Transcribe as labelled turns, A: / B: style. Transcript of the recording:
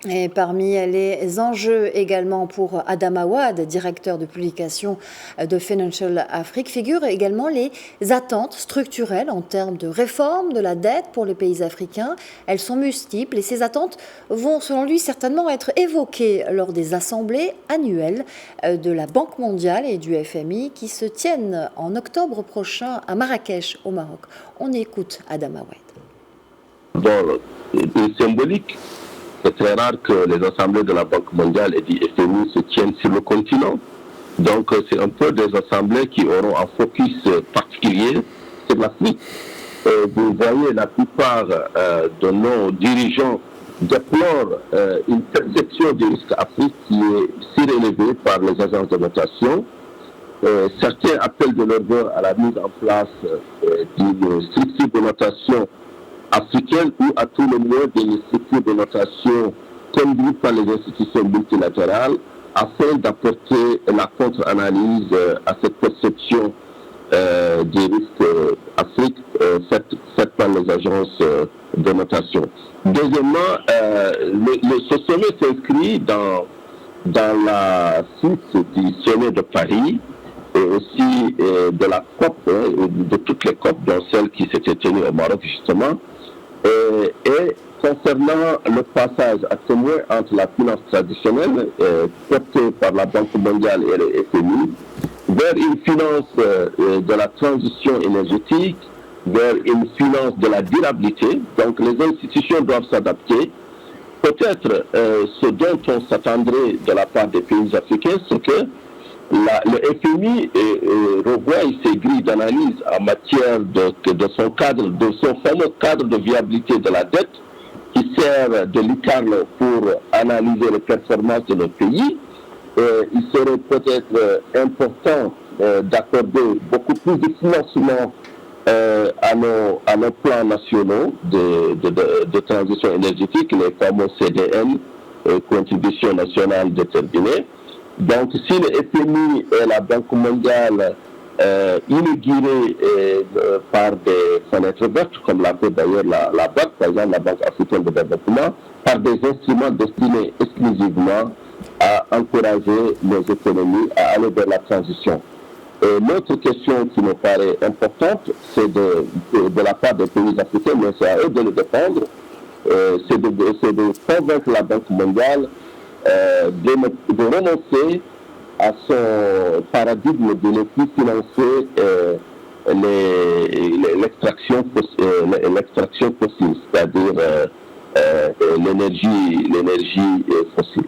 A: Et parmi les enjeux également pour Adam Awad, directeur de publication de Financial Afrique, figurent également les attentes structurelles en termes de réforme de la dette pour les pays africains. Elles sont multiples et ces attentes vont, selon lui, certainement être évoquées lors des assemblées annuelles de la Banque mondiale et du FMI qui se tiennent en octobre prochain à Marrakech, au Maroc. On écoute Adam Awad.
B: Bon, c'est symbolique. C'est très rare que les assemblées de la Banque mondiale et du FMI se tiennent sur le continent. Donc, c'est un peu des assemblées qui auront un focus particulier sur l'Afrique. Vous voyez, la plupart de nos dirigeants déplorent une perception du risque Afrique qui est surélevée par les agences de notation. Certains appellent de leur vœu à la mise en place d'une structure de notation africaine ou à tout le moins d'une structure de notation conduite par les institutions multilatérales afin d'apporter la contre-analyse à cette perception des risques Afrique faite par les agences de notation. Deuxièmement, ce sommet s'inscrit dans la suite du sommet de Paris et aussi de la COP, de toutes les COP, dont celle qui s'était tenue au Maroc justement. Et concernant le passage à témoin entre la finance traditionnelle portée par la Banque mondiale et le FMI vers une finance de la transition énergétique, vers une finance de la durabilité. Donc les institutions doivent s'adapter. Peut-être ce dont on s'attendrait de la part des pays africains, c'est que le FMI revoit ses grilles d'analyse en matière de son cadre, de son fameux cadre de viabilité de la dette qui sert de lucarne pour analyser les performances de nos pays. Il serait peut-être important d'accorder beaucoup plus de financement à nos plans nationaux de transition énergétique, les fameux CDN, contribution nationale déterminée. Donc, si le FMI et la Banque mondiale inaugurée par des fenêtres vertes, comme l'a fait d'ailleurs la BAC, par exemple la Banque africaine de développement, par des instruments destinés exclusivement à encourager nos économies à aller vers la transition. L'autre question qui me paraît importante, c'est de la part des pays africains, mais c'est à eux de le défendre, c'est de convaincre la Banque mondiale de renoncer à son paradigme de ne plus financer l'extraction fossile, c'est-à-dire l'énergie fossile.